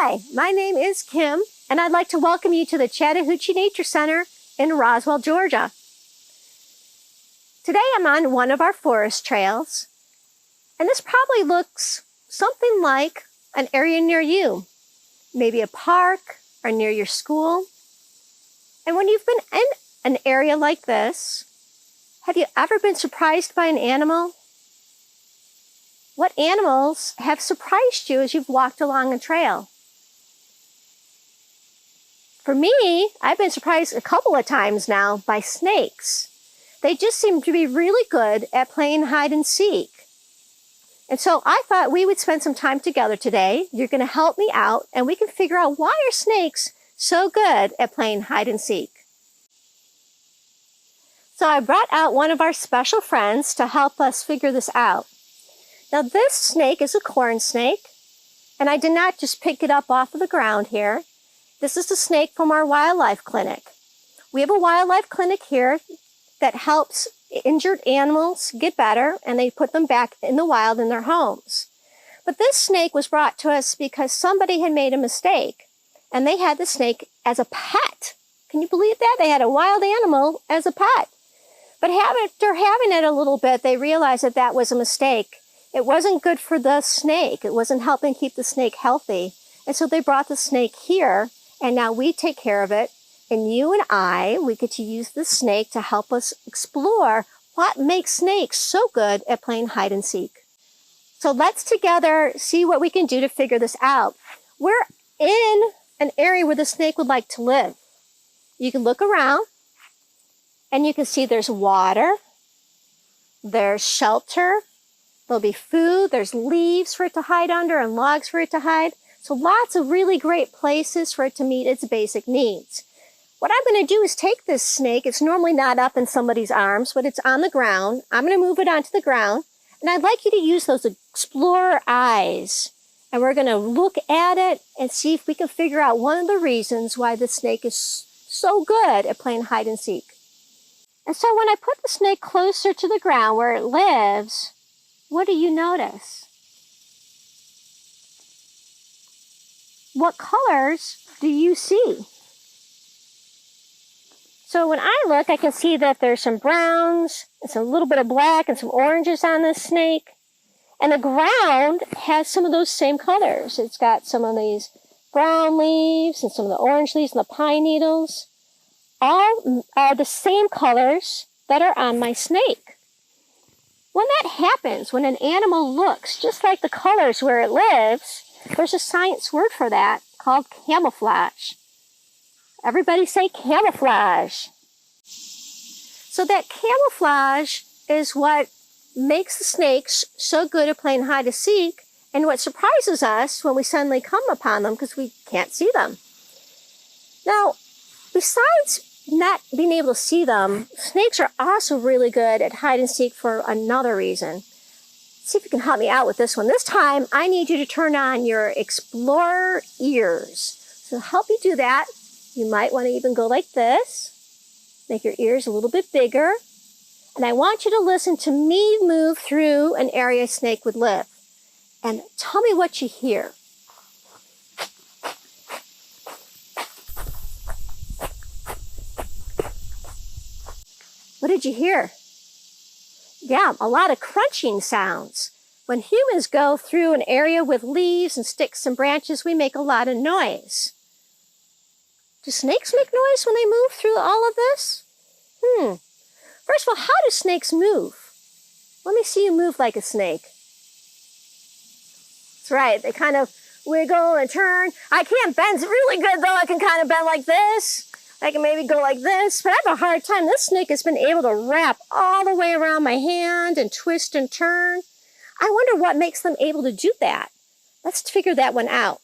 Hi, my name is Kim, and I'd like to welcome you to the Chattahoochee Nature Center in Roswell, Georgia. Today I'm on one of our forest trails, and this probably looks something like an area near you, maybe a park or near your school. And when you've been in an area like this, have you ever been surprised by an animal? What animals have surprised you as you've walked along a trail? For me, I've been surprised a couple of times now by snakes. They just seem to be really good at playing hide and seek. And so I thought we would spend some time together today. You're going to help me out, and we can figure out why are snakes so good at playing hide and seek. So I brought out one of our special friends to help us figure this out. Now this snake is a corn snake, and I did not just pick it up off of the ground here. This is a snake from our wildlife clinic. We have a wildlife clinic here that helps injured animals get better, and they put them back in the wild in their homes. But this snake was brought to us because somebody had made a mistake, and they had the snake as a pet. Can you believe that? They had a wild animal as a pet. But after having it a little bit, they realized that that was a mistake. It wasn't good for the snake. It wasn't helping keep the snake healthy. And so they brought the snake here, and now we take care of it. And you and I, we get to use the snake to help us explore what makes snakes so good at playing hide and seek. So let's together see what we can do to figure this out. We're in an area where the snake would like to live. You can look around, and you can see there's water, there's shelter, there'll be food, there's leaves for it to hide under and logs for it to hide. So lots of really great places for it to meet its basic needs. What I'm going to do is take this snake. It's normally not up in somebody's arms, but it's on the ground. I'm going to move it onto the ground, and I'd like you to use those explorer eyes. And we're going to look at it and see if we can figure out one of the reasons why the snake is so good at playing hide and seek. And so when I put the snake closer to the ground where it lives, what do you notice? What colors do you see? So when I look, I can see that there's some browns, and some little bit of black, and some oranges on this snake. And the ground has some of those same colors. It's got some of these brown leaves, and some of the orange leaves, and the pine needles. All are the same colors that are on my snake. When that happens, when an animal looks just like the colors where it lives, there's a science word for that called camouflage. Everybody say camouflage. So that camouflage is what makes the snakes so good at playing hide and seek, and what surprises us when we suddenly come upon them because we can't see them. Now, besides not being able to see them, snakes are also really good at hide and seek for another reason. See if you can help me out with this one. This time, I need you to turn on your explorer ears. So to help you do that, you might want to even go like this. Make your ears a little bit bigger. And I want you to listen to me move through an area a snake would live. And tell me what you hear. What did you hear? Yeah, a lot of crunching sounds. When humans go through an area with leaves and sticks and branches, we make a lot of noise. Do snakes make noise when they move through all of this? First of all, how do snakes move? Let me see you move like a snake. That's right, they kind of wiggle and turn. I can't bend really good though. I can kind of bend like this. I can maybe go like this, but I have a hard time. This snake has been able to wrap all the way around my hand and twist and turn. I wonder what makes them able to do that. Let's figure that one out.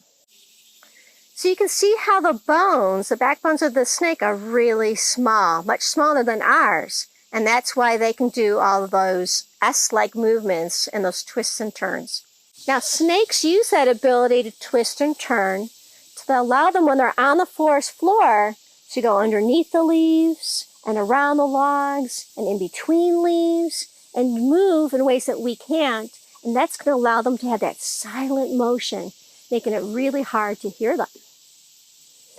So you can see how the bones, the backbones of the snake are really small, much smaller than ours. And that's why they can do all of those S-like movements and those twists and turns. Now snakes use that ability to twist and turn to allow them when they're on the forest floor to go underneath the leaves and around the logs and in between leaves and move in ways that we can't. And that's going to allow them to have that silent motion. making it really hard to hear them.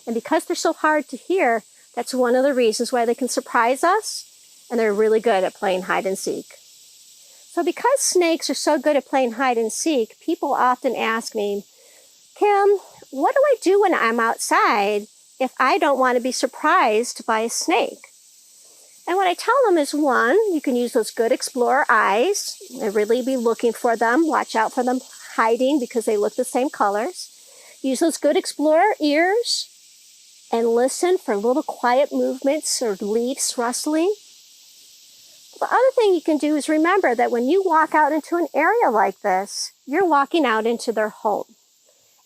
And because they're so hard to hear, that's one of the reasons why they can surprise us, and they're really good at playing hide and seek. So because snakes are so good at playing hide and seek, people often ask me, Kim, what do I do when I'm outside if I don't want to be surprised by a snake? And what I tell them is, one, you can use those good explorer eyes and really be looking for them. Watch out for them hiding because they look the same colors. Use those good explorer ears and listen for little quiet movements or leaves rustling. The other thing you can do is remember that when you walk out into an area like this, you're walking out into their home.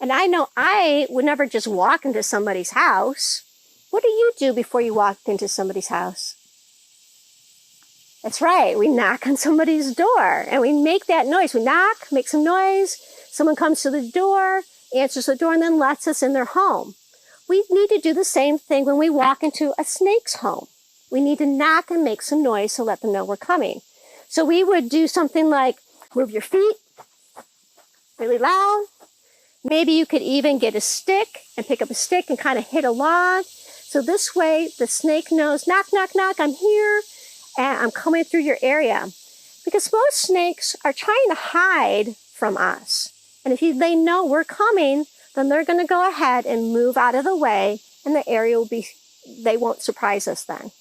And I know I would never just walk into somebody's house. What do you do before you walk into somebody's house? That's right, we knock on somebody's door and we make that noise. We knock, make some noise, someone comes to the door, answers the door, and then lets us in their home. We need to do the same thing when we walk into a snake's home. We need to knock and make some noise to let them know we're coming. So we would do something like move your feet really loud. Maybe you could even get a stick and pick up a stick and kind of hit a log. So this way the snake knows, knock, knock, knock, I'm here and I'm coming through your area. Because most snakes are trying to hide from us. And if they know we're coming, then they're going to go ahead and move out of the way and the area will be, they won't surprise us then.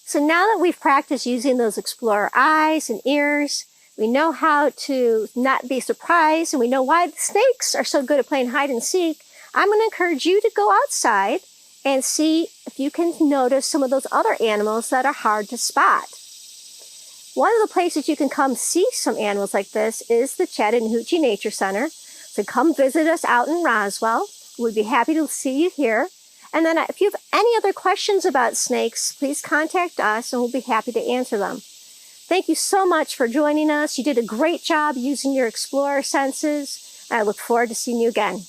So now that we've practiced using those explorer eyes and ears, we know how to not be surprised, and we know why the snakes are so good at playing hide and seek. I'm going to encourage you to go outside and see if you can notice some of those other animals that are hard to spot. One of the places you can come see some animals like this is the Chattahoochee Nature Center. So come visit us out in Roswell. We'd be happy to see you here. And then if you have any other questions about snakes, please contact us and we'll be happy to answer them. Thank you so much for joining us. You did a great job using your explorer senses. I look forward to seeing you again.